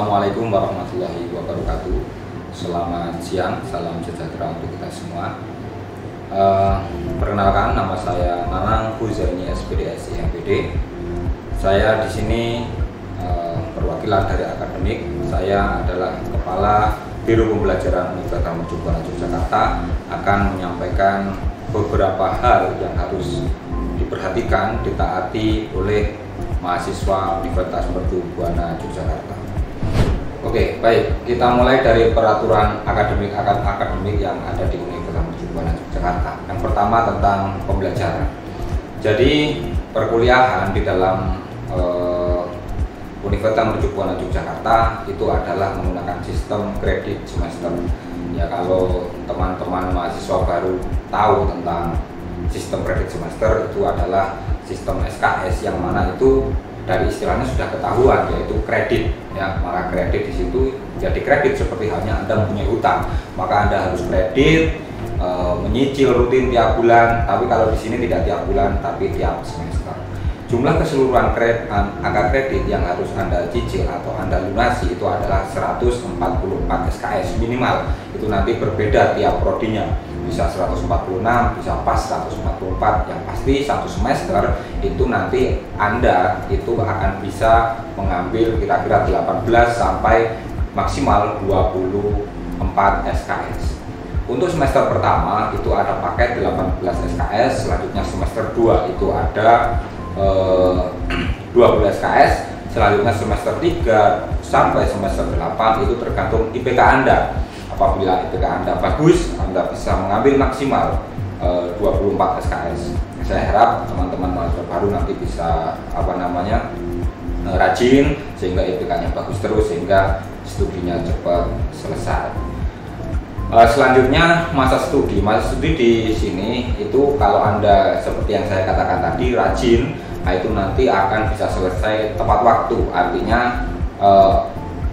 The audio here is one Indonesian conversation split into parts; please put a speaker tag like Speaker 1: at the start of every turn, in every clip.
Speaker 1: Assalamualaikum warahmatullahi wabarakatuh. Selamat siang, salam sejahtera untuk kita semua. Perkenalkan, nama saya Nanang Huzaini SPDS MPD. Saya di sini perwakilan dari akademik. Saya adalah Kepala Biro Pembelajaran Universitas Mercubuana Yogyakarta, akan menyampaikan beberapa hal yang harus diperhatikan, ditaati oleh mahasiswa Universitas Mercubuana Yogyakarta. Oke, baik, kita mulai dari peraturan akademik yang ada di Universitas Mercubuana Yogyakarta. Yang pertama tentang pembelajaran. Jadi perkuliahan di dalam Universitas Mercubuana Yogyakarta itu adalah menggunakan sistem kredit semester. Ya, kalau teman-teman mahasiswa baru tahu tentang sistem kredit semester, itu adalah sistem SKS yang mana itu dari istilahnya sudah ketahuan, yaitu kredit. Ya, maka kredit di situ jadi kredit seperti halnya Anda mempunyai hutang, maka Anda harus kredit, menyicil rutin tiap bulan. Tapi kalau di sini tidak tiap bulan, tapi tiap semester. Jumlah keseluruhan angka kredit yang harus Anda cicil atau Anda lunasi itu adalah 144 SKS minimal. Itu nanti berbeda tiap prodinya, bisa 146, bisa pas 144. Yang pasti satu semester itu nanti Anda itu akan bisa mengambil kira-kira 18 sampai maksimal 24 SKS. Untuk semester pertama itu ada paket 18 SKS, selanjutnya semester 2 itu ada 20 SKS, selanjutnya semester 3 sampai semester 8 itu tergantung IPK Anda. Apabila IPK Anda bagus, Anda bisa mengambil maksimal 24 SKS. Saya harap teman-teman mahasiswa baru nanti bisa rajin sehingga IPK-nya bagus terus, sehingga studinya cepat selesai. Selanjutnya masa studi. Masa studi di sini itu kalau Anda seperti yang saya katakan tadi rajin, nah itu nanti akan bisa selesai tepat waktu. Artinya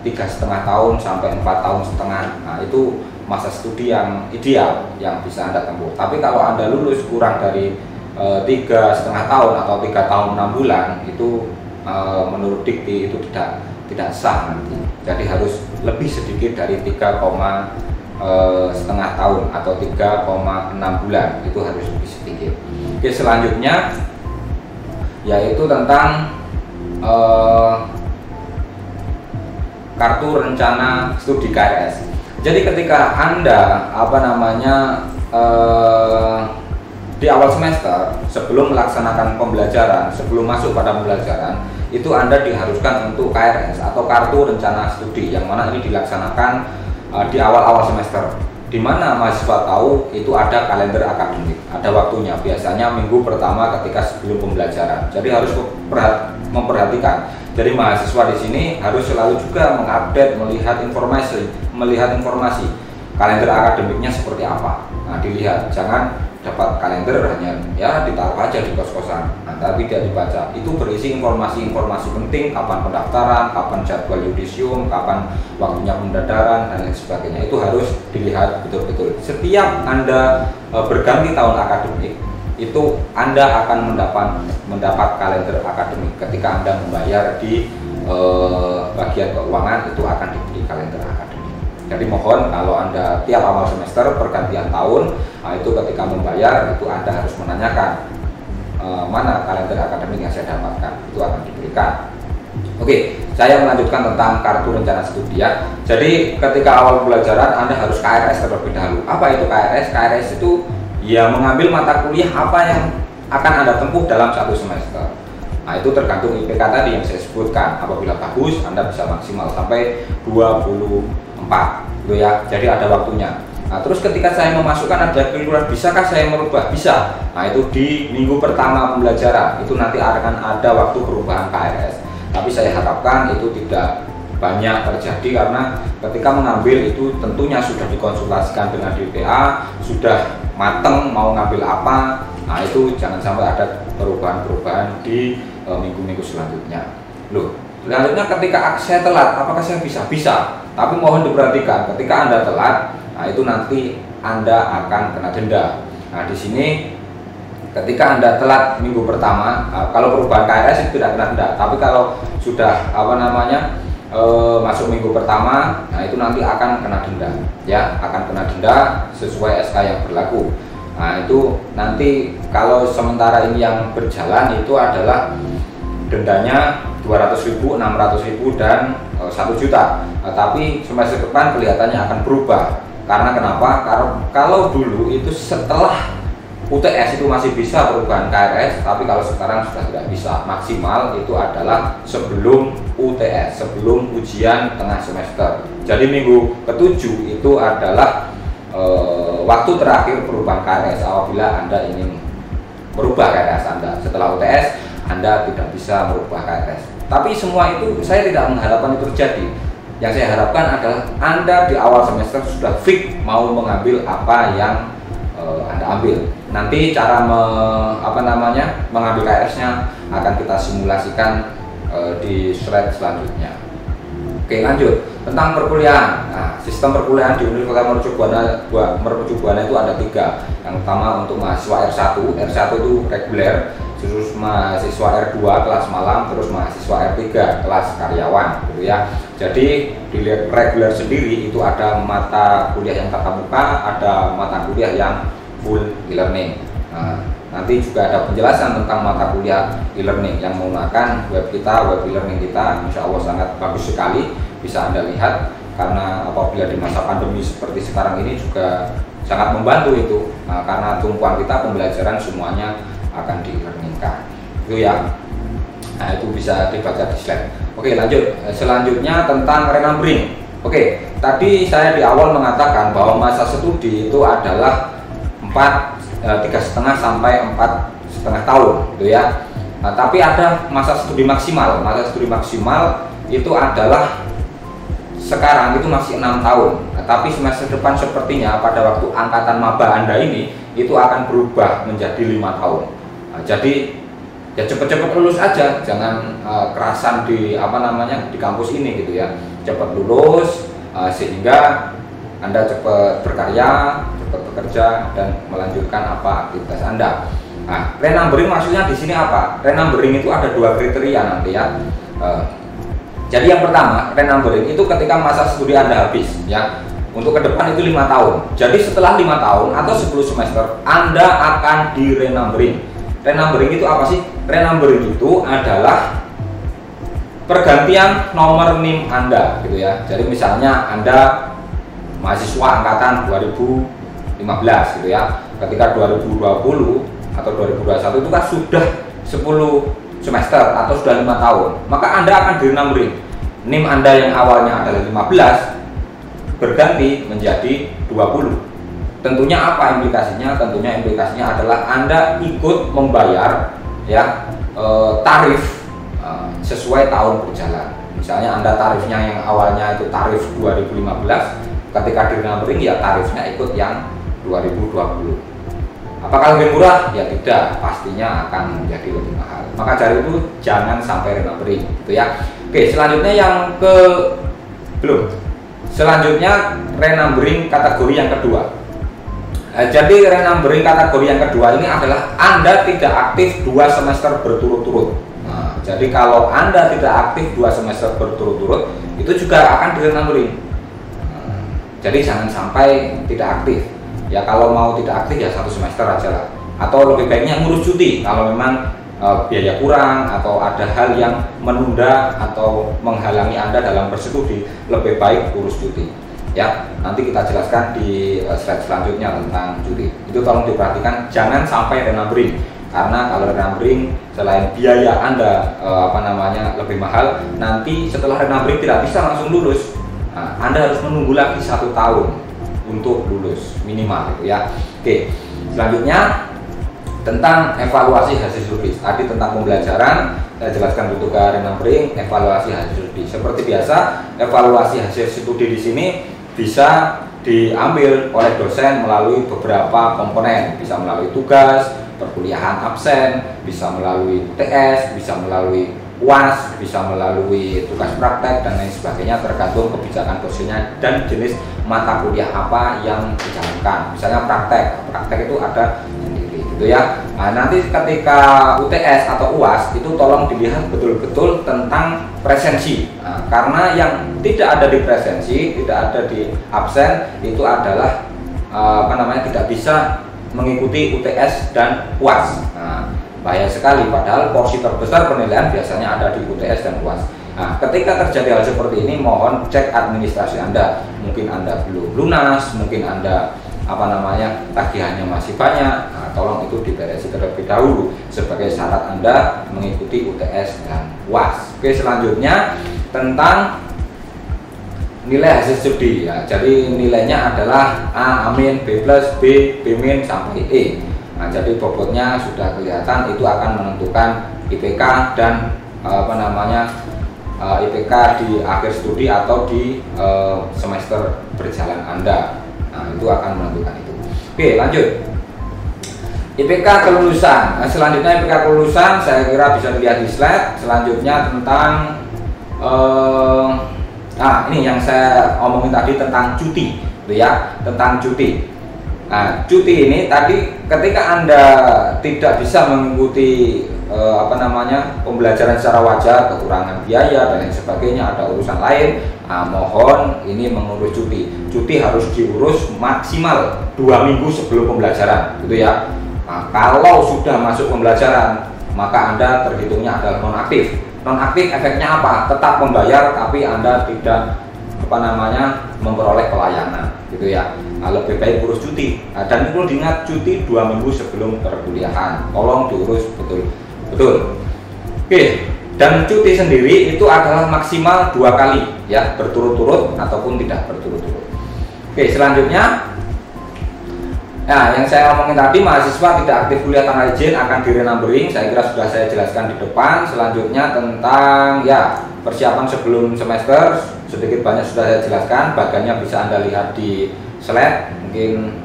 Speaker 1: 3,5 tahun sampai 4 tahun setengah. Nah, itu masa studi yang ideal yang bisa Anda tempuh. Tapi kalau Anda lulus kurang dari 3,5 tahun atau 3 tahun 6 bulan, itu menurut Dikti itu tidak sah nanti. Jadi harus lebih sedikit dari 3,5 tahun atau 3,6 bulan, itu harus lebih sedikit. Oke, selanjutnya yaitu tentang kartu rencana studi KRS. Jadi ketika Anda di awal semester sebelum melaksanakan pembelajaran, sebelum masuk pada pembelajaran, itu Anda diharuskan untuk KRS atau kartu rencana studi, yang mana ini dilaksanakan di awal-awal semester, di mana mahasiswa tahu itu ada kalender akademik, ada waktunya, biasanya minggu pertama ketika sebelum pembelajaran. Jadi harus memperhatikan. Jadi mahasiswa di sini harus selalu juga mengupdate, melihat informasi kalender akademiknya seperti apa. Nah, dilihat, jangan dapat kalender hanya ya ditaruh aja di kos-kosan, tapi tidak dibaca. Itu berisi informasi-informasi penting, kapan pendaftaran, kapan jadwal yudisium, kapan waktunya pendadaran, dan lain sebagainya. Itu harus dilihat betul-betul. Setiap Anda berganti tahun akademik, itu Anda akan mendapat kalender akademik. Ketika Anda membayar di bagian keuangan, itu akan diberi kalender akademik. Jadi mohon kalau Anda tiap awal semester pergantian tahun, nah itu ketika membayar itu Anda harus menanyakan mana kalender akademik yang saya dapatkan, itu akan diberikan. Oke, saya melanjutkan tentang kartu rencana studi ya. Jadi ketika awal pembelajaran Anda harus KRS terlebih dahulu. Apa itu KRS? KRS itu ya mengambil mata kuliah apa yang akan Anda tempuh dalam satu semester. Nah, itu tergantung IPK tadi yang saya sebutkan. Apabila bagus, Anda bisa maksimal sampai 24 gitu ya. Jadi ada waktunya. Nah, terus ketika saya memasukkan ada keluar, bisakah saya merubah? Bisa. Nah, itu di minggu pertama pembelajaran itu nanti akan ada waktu perubahan KRS. Tapi saya harapkan itu tidak banyak terjadi, karena ketika mengambil itu tentunya sudah dikonsultasikan dengan DPA, sudah mateng mau ngambil apa. Nah, itu jangan sampai ada perubahan-perubahan di minggu-minggu selanjutnya. Loh, selanjutnya ketika saya telat, apakah saya bisa? Bisa. Tapi mohon diperhatikan, ketika Anda telat, nah itu nanti Anda akan kena denda. Nah, di sini ketika Anda telat minggu pertama, kalau perubahan KRS itu tidak kena denda. Tapi kalau sudah masuk minggu pertama, nah itu nanti akan kena denda, ya, akan kena denda sesuai SK yang berlaku. Nah itu nanti kalau sementara ini yang berjalan itu adalah dendanya 200.000, 600.000 dan 1 juta. Nah, tapi semester depan kelihatannya akan berubah. Karena kenapa? Kalau dulu itu setelah UTS itu masih bisa perubahan KRS, tapi kalau sekarang sudah tidak bisa. Maksimal itu adalah sebelum UTS, sebelum ujian tengah semester. Jadi minggu ke-7 itu adalah waktu terakhir perubahan KRS apabila Anda ingin merubah KRS Anda. Setelah UTS Anda tidak bisa merubah KRS. Tapi semua itu saya tidak mengharapkan itu terjadi. Yang saya harapkan adalah Anda di awal semester sudah fix mau mengambil apa yang Anda ambil. Nanti cara mengambil KRS-nya akan kita simulasikan di slide selanjutnya. Oke, lanjut tentang perkuliahan. Nah, sistem perkuliahan di Universitas Mercu Buana itu ada 3. Yang pertama untuk mahasiswa R1 itu reguler, terus mahasiswa R2 kelas malam, terus mahasiswa R3 kelas karyawan, gitu ya. Jadi di reguler sendiri itu ada mata kuliah yang tatap muka, ada mata kuliah yang full e-learning. Nah, nanti juga ada penjelasan tentang mata kuliah e-learning yang menggunakan web e-learning kita, insya Allah sangat bagus sekali, bisa Anda lihat, karena apabila di masa pandemi seperti sekarang ini juga sangat membantu itu. Nah, karena tumpuan kita pembelajaran semuanya akan di-e-learningkan, itu ya. Nah, itu bisa dibaca di slide. Oke, lanjut. Selanjutnya tentang renambering. Oke, tadi saya di awal mengatakan bahwa masa studi itu adalah 3,5 sampai 4,5 tahun, gitu ya. Nah, tapi ada masa studi maksimal. Masa studi maksimal itu adalah sekarang itu masih 6 tahun. Nah, tapi semester depan sepertinya pada waktu angkatan maba Anda ini itu akan berubah menjadi 5 tahun. Nah, jadi ya cepet-cepet lulus aja, jangan kerasan di di kampus ini, gitu ya. Cepat lulus sehingga Anda cepat berkarya, cepat bekerja dan melanjutkan apa aktivitas Anda. Nah, renambering maksudnya di sini apa? Renambering itu ada 2 kriteria nanti ya. Jadi yang pertama, renambering itu ketika masa studi Anda habis, ya. Untuk ke depan itu 5 tahun. Jadi setelah 5 tahun atau 10 semester Anda akan di renambering. Renambering itu apa sih? Renambering itu adalah pergantian nomor NIM Anda, gitu ya. Jadi misalnya Anda mahasiswa angkatan 2015, gitu ya. Ketika 2020 atau 2021 itu kan sudah 10 semester atau sudah 5 tahun, maka Anda akan di renambering. NIM Anda yang awalnya adalah 15 berganti menjadi 20. Tentunya apa implikasinya? Tentunya implikasinya adalah Anda ikut membayar ya tarif sesuai tahun berjalan. Misalnya Anda tarifnya yang awalnya itu tarif 2015, ketika di renambering ya tarifnya ikut yang 2020. Apakah lebih murah? Ya tidak, pastinya akan menjadi lebih mahal. Maka dari itu jangan sampai renambering, gitu ya. Oke, selanjutnya selanjutnya renambering kategori yang kedua. Jadi renambering kategori yang kedua ini adalah Anda tidak aktif 2 semester berturut-turut. Nah, jadi kalau Anda tidak aktif 2 semester berturut-turut, itu juga akan direnambering. Jadi jangan sampai tidak aktif. Ya kalau mau tidak aktif ya 1 semester aja lah. Atau lebih baiknya ngurus cuti kalau memang biaya kurang atau ada hal yang menunda atau menghalangi Anda dalam bersstudi, lebih baik urus cuti. Ya, nanti kita jelaskan di slide selanjutnya tentang cuti. Itu tolong diperhatikan, jangan sampai renambering. Karena kalau renambering selain biaya Anda lebih mahal, nanti setelah renambering tidak bisa langsung lulus. Nah, Anda harus menunggu lagi 1 tahun untuk lulus minimal, gitu ya. Oke, selanjutnya tentang evaluasi hasil studi. Tadi tentang pembelajaran saya jelaskan untuk ke renambering, evaluasi hasil studi. Seperti biasa, evaluasi hasil studi di sini bisa diambil oleh dosen melalui beberapa komponen, bisa melalui tugas, perkuliahan absen, bisa melalui TS, bisa melalui UAS, bisa melalui tugas praktek dan lain sebagainya, tergantung kebijakan dosennya dan jenis mata kuliah apa yang dijalankan. Misalnya praktek itu ada sendiri, gitu gitu ya. Nah, nanti ketika UTS atau UAS itu tolong dilihat betul-betul tentang presensi. Nah, karena yang tidak ada di presensi, tidak ada di absen itu adalah tidak bisa mengikuti UTS dan UAS. Nah, bahaya sekali, padahal porsi terbesar penilaian biasanya ada di UTS dan UAS. Nah, ketika terjadi hal seperti ini, mohon cek administrasi Anda. Mungkin Anda belum lunas, mungkin Anda tagihannya masih banyak. Nah, tolong itu diberesi terlebih dahulu sebagai syarat Anda mengikuti UTS dan UAS. Oke, selanjutnya tentang nilai hasil studi ya. Jadi nilainya adalah A amin, B plus, B, B min sampai E. Nah, jadi bobotnya sudah kelihatan, itu akan menentukan IPK dan IPK di akhir studi atau di semester berjalan Anda. Nah, itu akan menentukan itu. Oke, lanjut. IPK kelulusan. Nah, selanjutnya IPK kelulusan saya kira bisa dilihat di slide. Selanjutnya tentang ini yang saya omongin tadi tentang cuti, gitu ya, tentang cuti. Nah, cuti ini tadi ketika Anda tidak bisa mengikuti pembelajaran secara wajar, kekurangan biaya dan lain sebagainya, ada urusan lain, mohon ini mengurus cuti. Cuti harus diurus maksimal 2 minggu sebelum pembelajaran, gitu ya. Nah, kalau sudah masuk pembelajaran, maka Anda terhitungnya adalah nonaktif. Nonaktif efeknya apa? Tetap membayar, tapi Anda tidak memperoleh pelayanan, gitu ya. Nah, lebih baik urus cuti. Nah, dan perlu diingat, cuti 2 minggu sebelum perkuliahan. Tolong diurus betul. Oke, dan cuti sendiri itu adalah maksimal 2 kali ya, berturut-turut ataupun tidak berturut-turut. Oke, selanjutnya yang saya omongin tadi, mahasiswa tidak aktif kuliah tanggal izin akan di renumbering. Saya kira sudah saya jelaskan di depan. Selanjutnya tentang persiapan sebelum semester, sedikit banyak sudah saya jelaskan. Bagannya bisa Anda lihat di slide, mungkin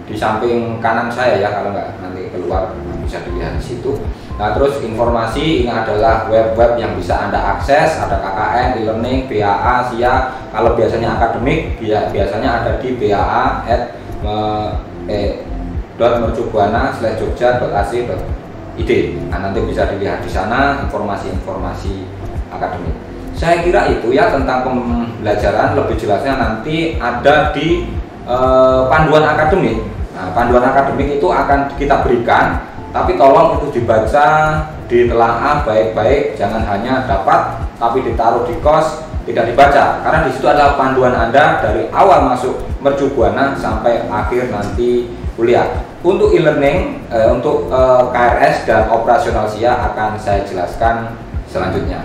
Speaker 1: di samping kanan saya ya, kalau nggak nanti keluar bisa dilihat di situ. Nah, terus informasi ini adalah web-web yang bisa Anda akses, ada KKN, e-learning, BAA, SIA. Kalau biasanya akademik, biasanya ada di baa@mercubuana/jogja.ac.id. Nah, nanti bisa dilihat di sana informasi-informasi akademik. Saya kira itu ya tentang pembelajaran. Lebih jelasnya nanti ada di panduan akademik. Nah, panduan akademik itu akan kita berikan, tapi tolong itu dibaca, ditelaah baik-baik, jangan hanya dapat tapi ditaruh di kos, tidak dibaca, karena di situ adalah panduan Anda dari awal masuk Mercubuana sampai akhir nanti kuliah. Untuk e-learning, untuk KRS dan operasional SIA akan saya jelaskan selanjutnya.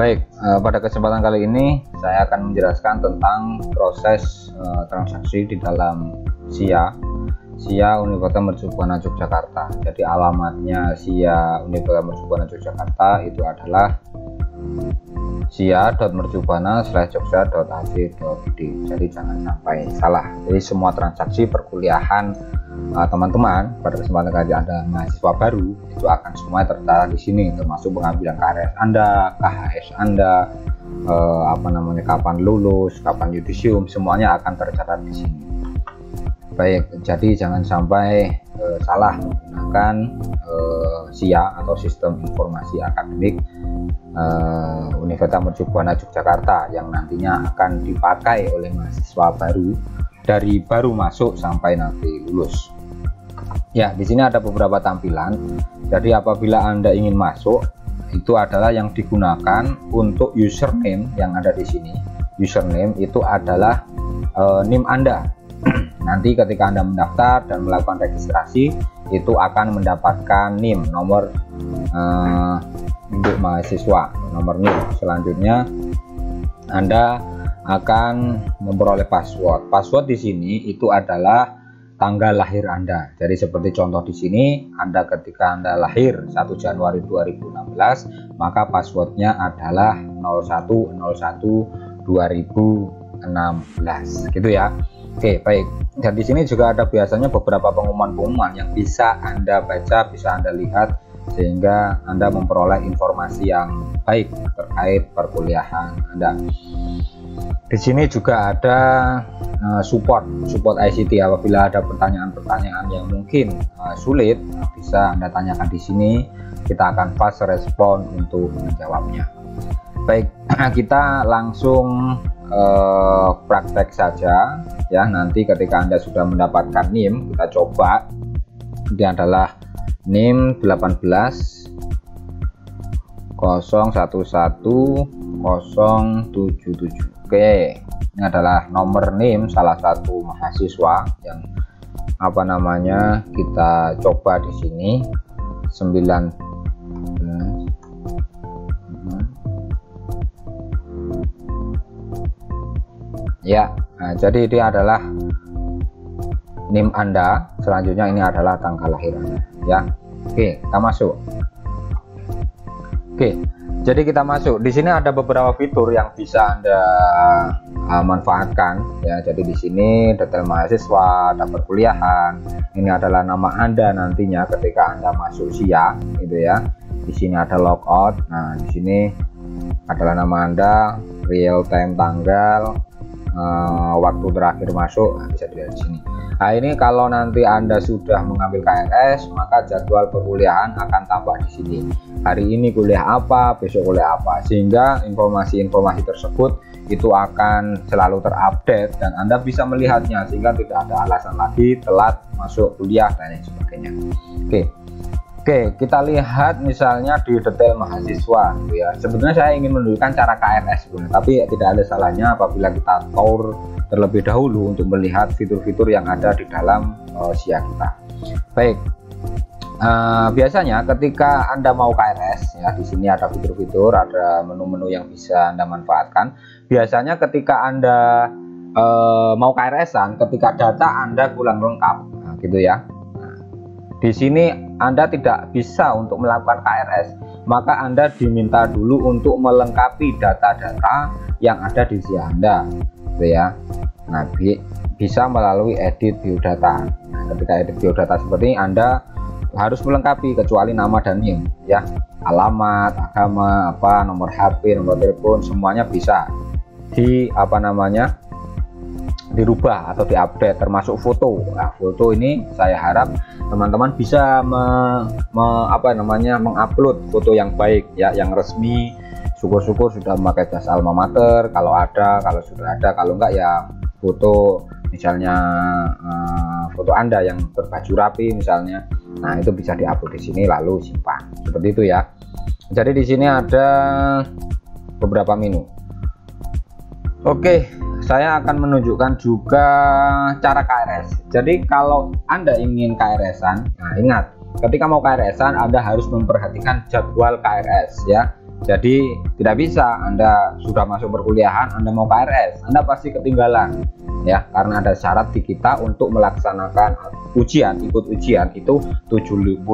Speaker 1: Baik, pada kesempatan kali ini saya akan menjelaskan tentang proses transaksi di dalam SIA Universitas Mercubuana Yogyakarta. Jadi alamatnya SIA Universitas Mercubuana Yogyakarta itu adalah sia.mercubuana/jogja.ac.id. Jadi jangan sampai salah. Jadi semua transaksi perkuliahan teman-teman pada kesempatan kali Anda mahasiswa baru itu akan semua tertera di sini, termasuk pengambilan KRS Anda, KHS Anda, kapan lulus, kapan yudisium, semuanya akan tercatat di sini. Baik, jadi jangan sampai salah menggunakan SIA atau Sistem Informasi Akademik Universitas Mercubuana Yogyakarta yang nantinya akan dipakai oleh mahasiswa baru dari baru masuk sampai nanti lulus. Ya, di sini ada beberapa tampilan. Jadi apabila Anda ingin masuk, itu adalah yang digunakan untuk username yang ada di sini. Username itu adalah NIM Anda. Nanti ketika Anda mendaftar dan melakukan registrasi, itu akan mendapatkan NIM, nomor untuk mahasiswa, nomor NIM. Selanjutnya Anda akan memperoleh password. Password di sini itu adalah tanggal lahir Anda. Jadi seperti contoh di sini, ketika Anda lahir 1 Januari 2016, maka passwordnya adalah 01/01/2016, gitu ya. Oke, baik. Dan di sini juga ada biasanya beberapa pengumuman-pengumuman yang bisa Anda baca, bisa Anda lihat, sehingga Anda memperoleh informasi yang baik terkait perkuliahan Anda. Di sini juga ada
Speaker 2: support ICT. Apabila ada pertanyaan-pertanyaan yang mungkin sulit, bisa Anda tanyakan di sini, kita akan fast respon untuk menjawabnya. Baik, kita langsung praktek saja ya. Nanti ketika Anda sudah mendapatkan NIM, kita coba. Ini adalah NIM 180110077. Oke, ini adalah nomor NIM salah satu mahasiswa yang kita coba di sini 9. Ya, nah, jadi ini adalah NIM Anda. Selanjutnya ini adalah tanggal lahir Anda ya. Oke, kita masuk. Oke, jadi kita masuk. Di sini ada beberapa fitur yang bisa Anda manfaatkan ya. Jadi di sini detail mahasiswa, daftar perkuliahan. Ini adalah nama Anda nantinya ketika Anda masuk SIA gitu ya. Di sini ada logout. Nah, di sini adalah nama Anda, real time tanggal, waktu terakhir masuk, bisa dilihat di sini. Nah, ini kalau nanti Anda sudah mengambil KRS, maka jadwal perkuliahan akan tampak di sini. Hari ini kuliah apa, besok kuliah apa, sehingga informasi-informasi tersebut itu akan selalu terupdate dan Anda bisa melihatnya, sehingga tidak ada alasan lagi telat masuk kuliah dan lain sebagainya. Oke, kita lihat misalnya di detail mahasiswa gitu ya. Sebenarnya saya ingin menunjukkan cara KRS sebenarnya, tapi tidak ada salahnya apabila kita tour terlebih dahulu untuk melihat fitur-fitur yang ada di dalam SIA kita. Baik, biasanya ketika Anda mau KRS ya, di sini ada fitur-fitur, ada menu-menu yang bisa Anda manfaatkan. Biasanya ketika Anda mau KRS-an, ketika data Anda kurang lengkap, nah, gitu ya. Di sini Anda tidak bisa untuk melakukan KRS, maka Anda diminta dulu untuk melengkapi data-data yang ada di SIA Anda, gitu ya. Nah, bisa melalui edit biodata. Nah, ketika edit biodata seperti ini, Anda harus melengkapi kecuali nama dan NIM, ya. Alamat, agama, nomor HP, nomor telepon, semuanya bisa dirubah atau diupdate, termasuk foto. Nah, foto ini saya harap teman-teman bisa mengupload foto yang baik ya, yang resmi. Syukur-syukur sudah memakai jas alma mater kalau ada, kalau sudah ada, kalau enggak ya foto misalnya foto Anda yang berbaju rapi misalnya. Nah, itu bisa diupload di sini lalu simpan. Seperti itu ya. Jadi di sini ada beberapa menu. Oke, saya akan menunjukkan juga cara KRS. Jadi kalau Anda ingin KRS-an, nah ingat, ketika mau KRS-an Anda harus memperhatikan jadwal KRS ya. Jadi tidak bisa Anda sudah masuk perkuliahan Anda mau KRS, Anda pasti ketinggalan ya, karena ada syarat di kita untuk melaksanakan ujian, ikut ujian itu 75%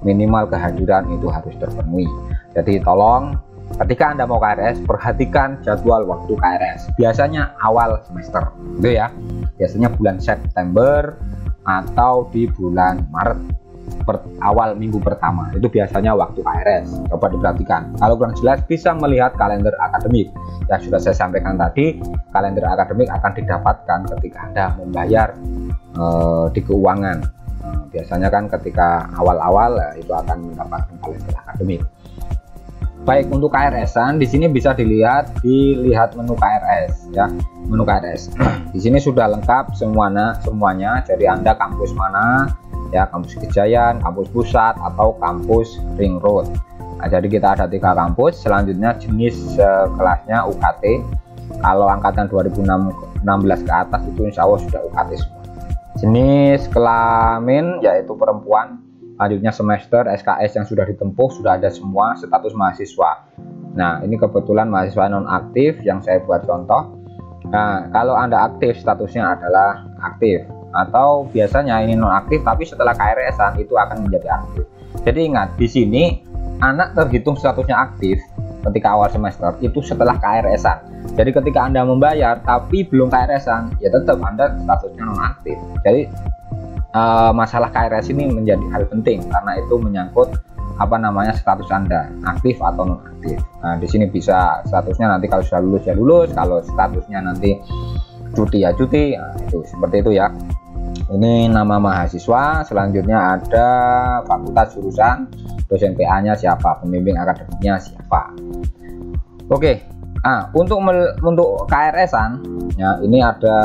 Speaker 2: minimal kehadiran itu harus terpenuhi. Jadi tolong ketika Anda mau KRS, perhatikan jadwal waktu KRS. Biasanya awal semester, gitu ya. Biasanya bulan September atau di bulan Maret, awal minggu pertama. Itu biasanya waktu KRS. Coba diperhatikan. Kalau kurang jelas, bisa melihat kalender akademik. Yang sudah saya sampaikan tadi, kalender akademik akan didapatkan ketika Anda membayar di keuangan. Biasanya kan ketika awal-awal itu akan mendapatkan kalender akademik. Baik, untuk KRS-an di sini bisa dilihat menu KRS ya, menu KRS. Di sini sudah lengkap semuanya. Jadi Anda kampus mana ya, kampus Kejayaan, kampus Pusat atau kampus Ring Road. Nah, jadi kita ada 3 kampus. Selanjutnya jenis kelasnya UKT. Kalau angkatan 2016 ke atas itu insya Allah sudah UKT semua. Jenis kelamin yaitu perempuan. Lanjutnya semester, SKS yang sudah ditempuh sudah ada semua, status mahasiswa. Nah, ini kebetulan mahasiswa nonaktif yang saya buat contoh. Nah, kalau Anda aktif statusnya adalah aktif, atau biasanya ini nonaktif tapi setelah KRS-an itu akan menjadi aktif. Jadi ingat, di sini anak terhitung statusnya aktif ketika awal semester itu setelah KRS-an. Jadi ketika Anda membayar tapi belum KRS-an, ya tetap Anda statusnya nonaktif. Jadi masalah KRS ini menjadi hal penting karena itu menyangkut status Anda aktif atau non aktif. Nah, di sini bisa statusnya nanti kalau sudah lulus ya lulus, kalau statusnya nanti cuti ya cuti. Nah, itu seperti itu ya. Ini nama mahasiswa. Selanjutnya ada fakultas jurusan, dosen PA nya siapa, pembimbing akademiknya siapa. Oke. Untuk KRS-an ya, ini ada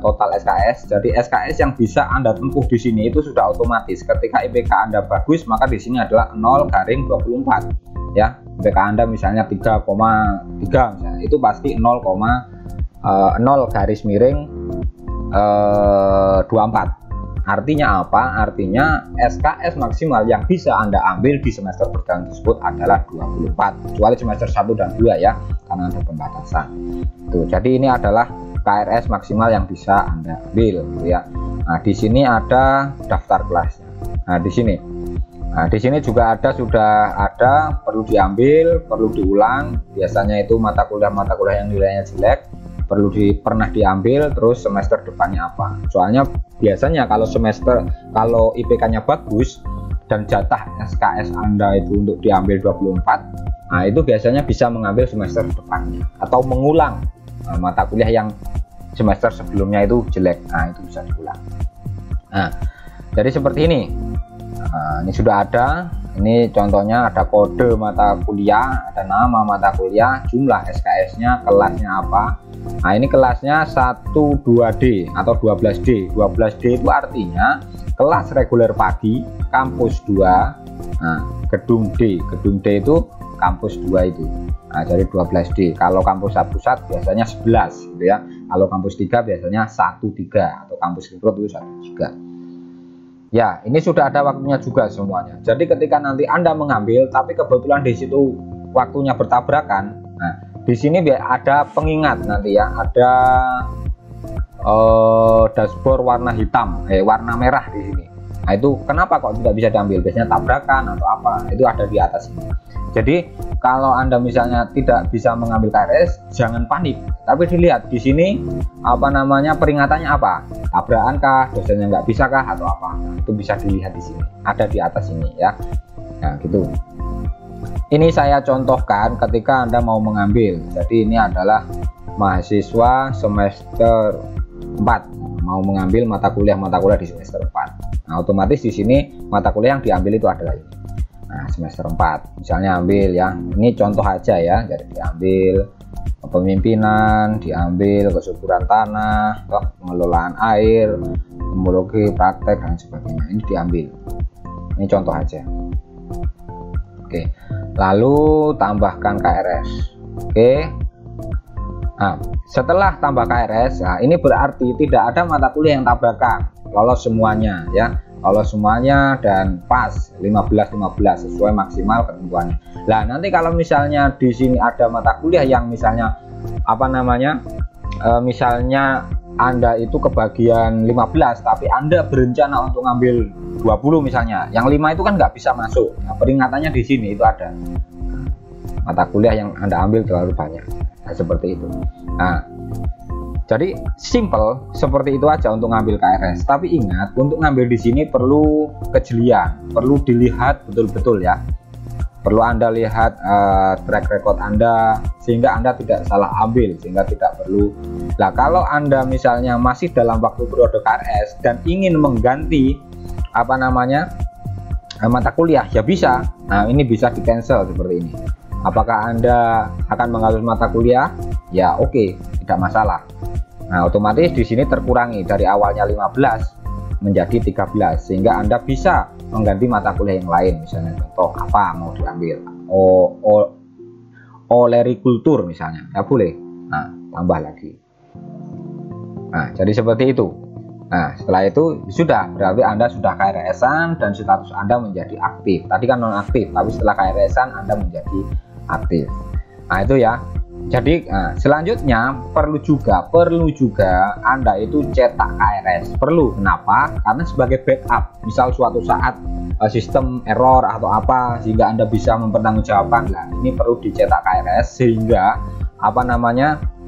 Speaker 2: total SKS. Jadi SKS yang bisa Anda tempuh di sini itu sudah otomatis. Ketika IPK Anda bagus, maka di sini adalah 0/24 ya. IPK Anda misalnya 3,3 misalnya, itu pasti 0,0/24. Artinya apa? Artinya SKS maksimal yang bisa Anda ambil di semester berjalan tersebut adalah 24, kecuali semester 1 dan 2 ya, karena ada pembatasan. Tuh, jadi ini adalah KRS maksimal yang bisa Anda ambil gitu ya. Nah, di sini ada daftar kelasnya. Nah, di sini. Nah, di sini juga sudah ada perlu diambil, perlu diulang. Biasanya itu mata kuliah yang nilainya jelek pernah diambil, terus semester depannya apa. Soalnya biasanya kalau IPK-nya bagus dan jatah SKS Anda itu untuk diambil 24, nah itu biasanya bisa mengambil semester depannya atau mengulang mata kuliah yang semester sebelumnya itu jelek. Nah, itu bisa diulang. Nah, jadi seperti ini. Nah, ini sudah ada. Ini contohnya ada kode mata kuliah, ada nama mata kuliah, jumlah SKS-nya, kelasnya apa. Nah, ini kelasnya 1-2D atau 12D. 12D itu artinya kelas reguler pagi, kampus 2. Nah, gedung D. Gedung D itu kampus 2 itu. Nah, jadi 12D. Kalau kampus pusat biasanya 11 gitu ya. Kalau kampus 3 biasanya 13 atau kampus rekrut itu 13. Ya, ini sudah ada waktunya juga semuanya. Jadi ketika nanti Anda mengambil, tapi kebetulan di situ waktunya bertabrakan, nah di sini ada pengingat nanti ya, ada dashboard warna hitam, warna merah di sini. Nah, itu kenapa kok tidak bisa diambil? Biasanya tabrakan atau apa? Itu ada di atas ini. Jadi kalau Anda misalnya tidak bisa mengambil KRS, jangan panik. Tapi dilihat di sini peringatannya apa? Tabrakan kah? Dosennya nggak bisa kah? Atau apa? Nah, itu bisa dilihat di sini. Ada di atas ini ya. Nah, gitu. Ini saya contohkan ketika Anda mau mengambil. Jadi ini adalah mahasiswa semester 4 mau mengambil mata kuliah di semester 4. Nah, otomatis di sini mata kuliah yang diambil itu adalah ini. Nah, semester 4 misalnya ambil ya, ini contoh aja ya. Jadi diambil kepemimpinan, diambil kesuburan tanah, pengelolaan air, homologi, praktek dan sebagainya. Ini diambil. Ini contoh aja. Oke. Lalu tambahkan KRS. Oke. Nah, setelah tambah KRS, nah ini berarti tidak ada mata kuliah yang tabrakan, lolos semuanya ya. Lolos semuanya dan pas 15 sesuai maksimal ketentuannya. Nah, nanti kalau misalnya di sini ada mata kuliah yang misalnya misalnya Anda itu kebagian 15 tapi Anda berencana untuk ngambil 20 misalnya, yang 5 itu kan nggak bisa masuk. Nah, peringatannya di sini itu ada mata kuliah yang Anda ambil terlalu banyak. Nah, seperti itu. Nah, jadi simple seperti itu aja untuk ngambil KRS. Tapi ingat, untuk ngambil di sini perlu kejelian, perlu dilihat betul-betul ya. Perlu Anda lihat track record Anda sehingga Anda tidak salah ambil, sehingga tidak perlu. Nah, kalau Anda misalnya masih dalam waktu periode KRS dan ingin mengganti mata kuliah, ya bisa. Nah, ini bisa di cancel seperti ini. Apakah Anda akan menghapus mata kuliah? Ya oke, tidak masalah. Nah, otomatis di sini terkurangi dari awalnya 15 menjadi 13 sehingga Anda bisa mengganti mata kuliah yang lain. Misalnya contoh apa mau diambil? Olerikultur misalnya. Ya boleh. Nah, tambah lagi. Nah, jadi seperti itu. Nah, setelah itu sudah berarti Anda sudah KRS-an dan status Anda menjadi aktif. Tadi kan non aktif, tapi setelah KRS-an Anda menjadi aktif. Nah, itu ya. Jadi selanjutnya perlu juga Anda itu cetak KRS. Perlu. Kenapa? Karena sebagai backup. Misal suatu saat sistem error atau apa sehingga Anda bisa mempertanggungjawabkan. Nah, ini perlu dicetak KRS sehingga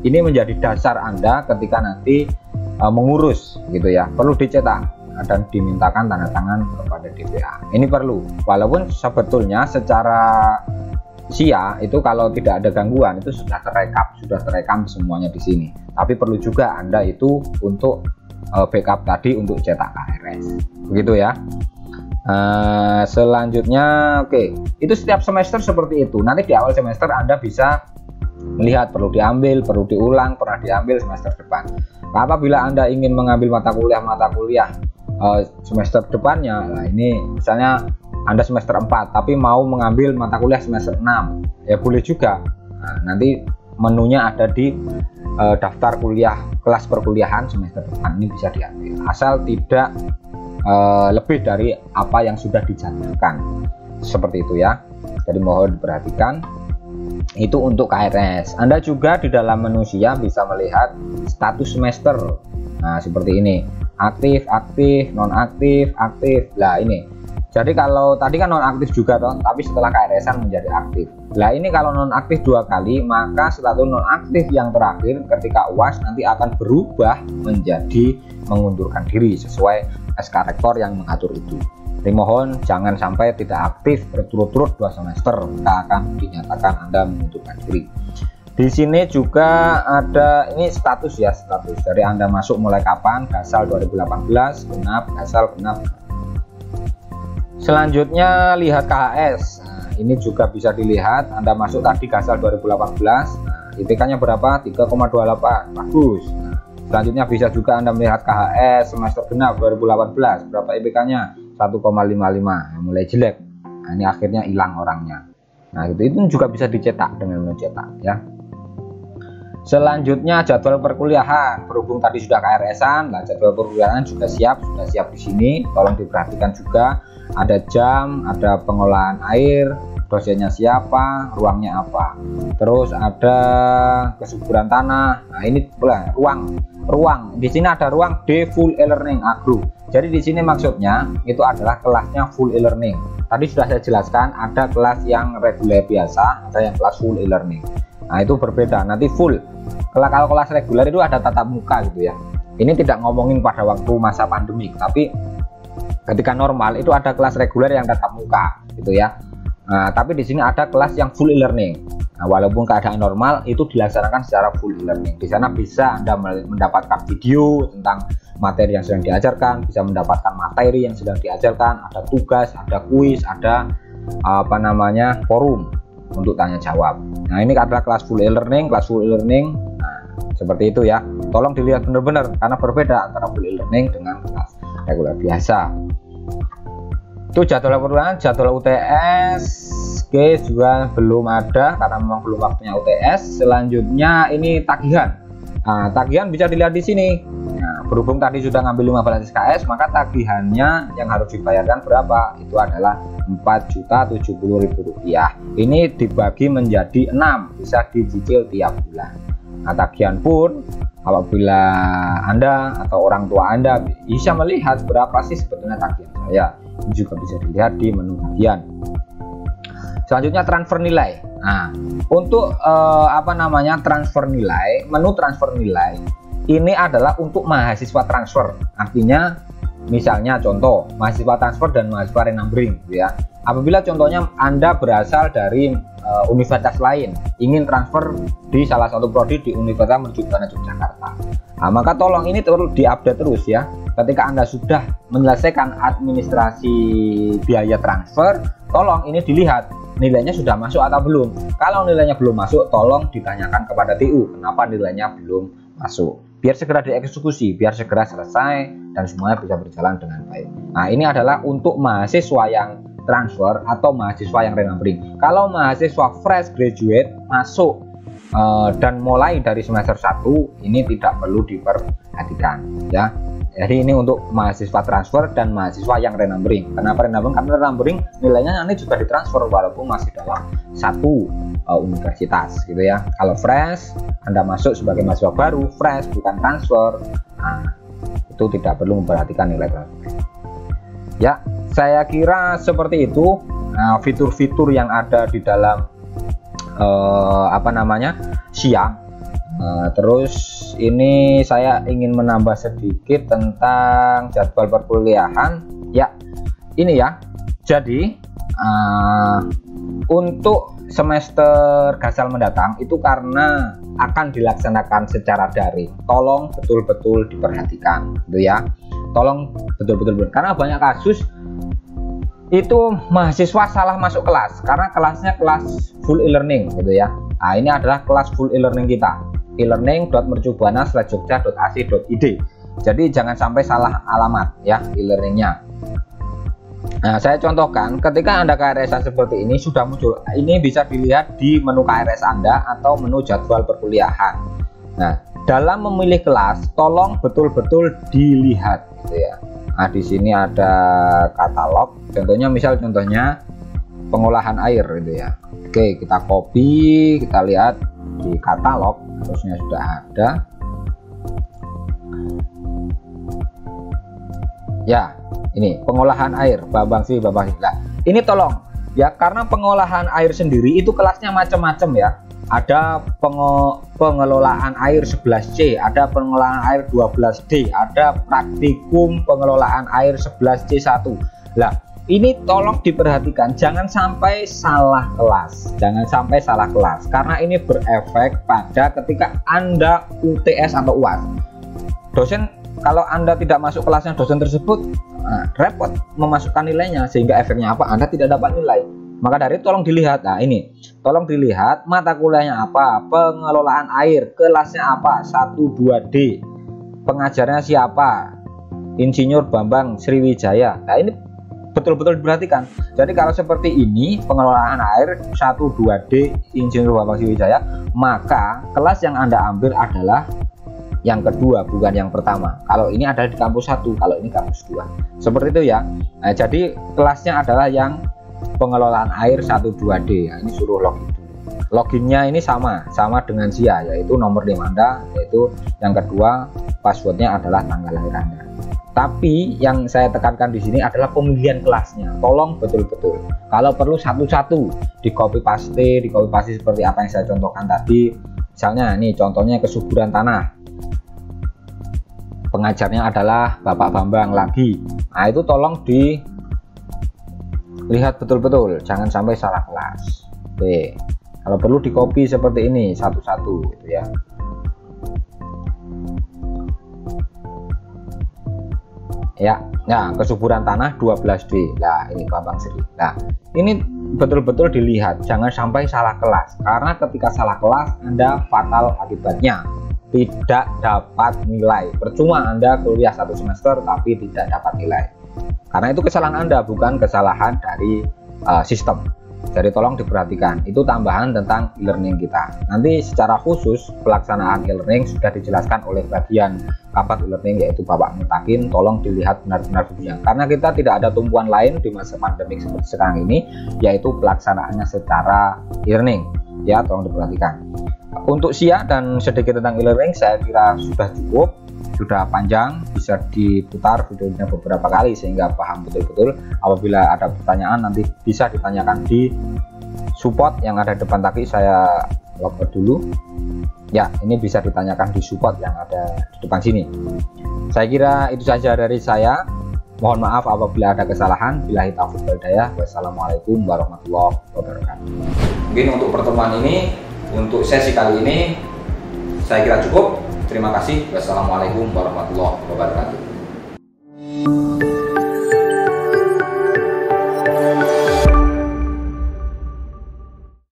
Speaker 2: ini menjadi dasar Anda ketika nanti mengurus gitu ya. Perlu dicetak dan dimintakan tanda tangan kepada DPA. Ini perlu. Walaupun sebetulnya secara SIA itu kalau tidak ada gangguan itu sudah terekam semuanya di sini. Tapi perlu juga Anda itu untuk backup tadi untuk cetak KRS, begitu ya. Selanjutnya oke, itu setiap semester seperti itu. Nanti di awal semester Anda bisa melihat perlu diambil, perlu diulang, pernah diambil semester depan. Apabila Anda ingin mengambil mata kuliah semester depannya, nah ini misalnya Anda semester 4 tapi mau mengambil mata kuliah semester 6, ya boleh juga. Nah, nanti menunya ada di daftar kuliah kelas perkuliahan semester depan, ini bisa diambil asal tidak lebih dari apa yang sudah dijadwalkan, seperti itu ya. Jadi mohon diperhatikan. Itu untuk KRS. Anda juga di dalam menu SIA bisa melihat status semester. Nah, seperti ini. Aktif, aktif, nonaktif, aktif. Lah ini. Jadi kalau tadi kan nonaktif juga toh, tapi setelah KRS-an menjadi aktif. Lah ini kalau nonaktif 2 kali, maka status nonaktif yang terakhir ketika UAS nanti akan berubah menjadi mengundurkan diri sesuai SK Rektor yang mengatur itu. Jadi mohon jangan sampai tidak aktif berturut-turut 2 semester, maka akan dinyatakan Anda mengundurkan diri. Di sini juga ada ini status ya, status dari Anda masuk mulai kapan, Gasal 2018, genap, Gasal genap. Selanjutnya lihat KHS. Nah, ini juga bisa dilihat Anda masuk tadi Gasal 2018. Nah, IPK-nya berapa? 3,28. Bagus. Nah, selanjutnya bisa juga Anda melihat KHS semester genap 2018. Berapa IPK-nya? 1,55, mulai jelek. Nah, ini akhirnya hilang orangnya. Nah, itu juga bisa dicetak dengan mencetak ya. Selanjutnya jadwal perkuliahan. Berhubung tadi sudah KRS-an, nah jadwal perkuliahan juga sudah siap di sini. Tolong diperhatikan juga. Ada jam, ada pengolahan air, dosennya siapa, ruangnya apa. Terus ada kesuburan tanah. Nah, ini pula ruang. Di sini ada ruang D full e-learning agro. Jadi di sini maksudnya itu adalah kelasnya full e-learning. Tadi sudah saya jelaskan ada kelas yang reguler biasa, ada yang kelas full e-learning. Nah, itu berbeda. Nanti full. Kalau kelas reguler itu ada tatap muka gitu ya. Ini tidak ngomongin pada waktu masa pandemik, tapi ketika normal itu ada kelas reguler yang tatap muka gitu ya. Nah, tapi di sini ada kelas yang full e-learning. Nah, walaupun keadaan normal itu dilaksanakan secara full e-learning. Di sana bisa Anda mendapatkan video tentang materi yang sedang diajarkan, bisa mendapatkan materi yang sedang diajarkan, ada tugas, ada kuis, ada forum untuk tanya jawab. Nah, ini adalah kelas full e-learning, nah, seperti itu ya. Tolong dilihat benar-benar karena berbeda antara full e-learning dengan kelas reguler biasa. Itu jadwal perkuliahan, jadwal UTS juga belum ada karena memang belum waktunya UTS. Selanjutnya ini tagihan. Nah, tagihan bisa dilihat di sini. Nah, berhubung tadi sudah ngambil 15 SKS, maka tagihannya yang harus dibayarkan berapa? Itu adalah Rp4.070.000. Ini dibagi menjadi 6, bisa dicicil tiap bulan. Nah, tagihan pun apabila Anda atau orang tua Anda bisa melihat berapa sih sebetulnya tagihan saya, ini juga bisa dilihat di menu tagihan. Selanjutnya transfer nilai. Nah, untuk transfer nilai, menu transfer nilai ini adalah untuk mahasiswa transfer. Artinya misalnya contoh mahasiswa transfer dan mahasiswa renumbering gitu ya. Apabila contohnya Anda berasal dari universitas lain, ingin transfer di salah satu prodi di Universitas Mercubuana Yogyakarta. Nah, maka tolong ini terus diupdate terus ya. Ketika Anda sudah menyelesaikan administrasi biaya transfer, tolong ini dilihat nilainya sudah masuk atau belum. Kalau nilainya belum masuk, tolong ditanyakan kepada TU kenapa nilainya belum masuk. Biar segera dieksekusi, biar segera selesai dan semuanya bisa berjalan dengan baik. Nah, ini adalah untuk mahasiswa yang transfer atau mahasiswa yang renumbering. Kalau mahasiswa fresh graduate masuk dan mulai dari semester 1, ini tidak perlu diperhatikan ya. Jadi ini untuk mahasiswa transfer dan mahasiswa yang renumbering. Kenapa renumbering? Karena renumbering nilainya nanti juga ditransfer walaupun masih dalam satu universitas gitu ya. Kalau fresh, Anda masuk sebagai mahasiswa baru, fresh bukan transfer. Nah, itu tidak perlu memperhatikan nilai transfer. Ya, saya kira seperti itu fitur-fitur yang ada di dalam SIA. Terus ini saya ingin menambah sedikit tentang jadwal perkuliahan ya. Ini ya, jadi untuk semester Gasal mendatang itu karena akan dilaksanakan secara daring. Tolong betul-betul diperhatikan gitu ya. Tolong betul-betul, karena banyak kasus itu mahasiswa salah masuk kelas karena kelasnya kelas full e-learning gitu ya. Nah, ini adalah kelas full e-learning kita, e-learning.mercubuana/jogja.ac.id. Jadi jangan sampai salah alamat ya e-learningnya. Nah, saya contohkan ketika Anda KRS-an seperti ini sudah muncul. Ini bisa dilihat di menu KRS Anda atau menu jadwal perkuliahan. Nah, dalam memilih kelas tolong betul-betul dilihat gitu ya. Nah, di sini ada katalog. Contohnya pengolahan air gitu ya. Oke, kita copy, kita lihat di katalog, harusnya sudah ada. Ya, ini pengolahan air Bambang Sri. Nah, ini tolong ya, karena pengolahan air sendiri itu kelasnya macam-macam ya. Ada pengelolaan air 11C, ada pengelolaan air 12D, ada praktikum pengelolaan air 11C1. Lah, ini tolong diperhatikan, jangan sampai salah kelas, karena ini berefek pada ketika Anda UTS atau UAS. Dosen, kalau Anda tidak masuk kelasnya dosen tersebut, repot memasukkan nilainya, sehingga efeknya apa? Anda tidak dapat nilai. Maka dari itu tolong dilihat. Nah, ini tolong dilihat mata kuliahnya apa, pengelolaan air kelasnya apa, 1-2D, pengajarnya siapa, Insinyur Bambang Sriwijaya. Nah, ini betul-betul diperhatikan. Jadi kalau seperti ini pengelolaan air 1-2D Insinyur Bambang Sriwijaya, maka kelas yang Anda ambil adalah yang kedua, bukan yang pertama. Kalau ini ada di kampus 1, kalau ini kampus 2. Seperti itu ya. Nah, jadi kelasnya adalah yang pengelolaan air 1-2D. Nah, ini suruh login dulu. Loginnya ini sama dengan SIA, yaitu nomor NIM Anda, yaitu yang kedua passwordnya adalah tanggal lahir Anda. Tapi yang saya tekankan di sini adalah pemilihan kelasnya. Tolong betul-betul. Kalau perlu satu-satu di copy paste seperti apa yang saya contohkan tadi. Misalnya ini contohnya kesuburan tanah. Pengajarnya adalah Bapak Bambang lagi. Nah, itu tolong dilihat betul-betul, jangan sampai salah kelas. Oke, kalau perlu di copy seperti ini satu-satu gitu ya. Ya, kesuburan tanah 12D. Nah, ini Bambang Sri. Nah, ini betul-betul dilihat, jangan sampai salah kelas, karena ketika salah kelas Anda fatal akibatnya. Tidak dapat nilai, percuma Anda kuliah 1 semester tapi tidak dapat nilai, karena itu kesalahan Anda, bukan kesalahan dari sistem. Jadi tolong diperhatikan, itu tambahan tentang e-learning kita. Nanti secara khusus pelaksanaan e-learning sudah dijelaskan oleh bagian Kapat e-learning, yaitu Bapak Mutakin. Tolong dilihat benar-benar videonya, karena kita tidak ada tumpuan lain di masa pandemik seperti sekarang ini, yaitu pelaksanaannya secara e-learning ya. Tolong diperhatikan. Untuk SIA dan sedikit tentang e-learning saya kira sudah cukup, sudah panjang, bisa diputar videonya beberapa kali sehingga paham betul-betul. Apabila ada pertanyaan nanti bisa ditanyakan di support yang ada depan tadi, saya login dulu ya. Ini bisa ditanyakan di support yang ada di depan sini. Saya kira itu saja dari saya. Mohon maaf apabila ada kesalahan. Billahi taufiq wal hidayah. Wassalamualaikum warahmatullahi wabarakatuh.
Speaker 1: Mungkin untuk pertemuan ini, untuk sesi kali ini saya kira cukup. Terima kasih. Wassalamualaikum warahmatullahi wabarakatuh.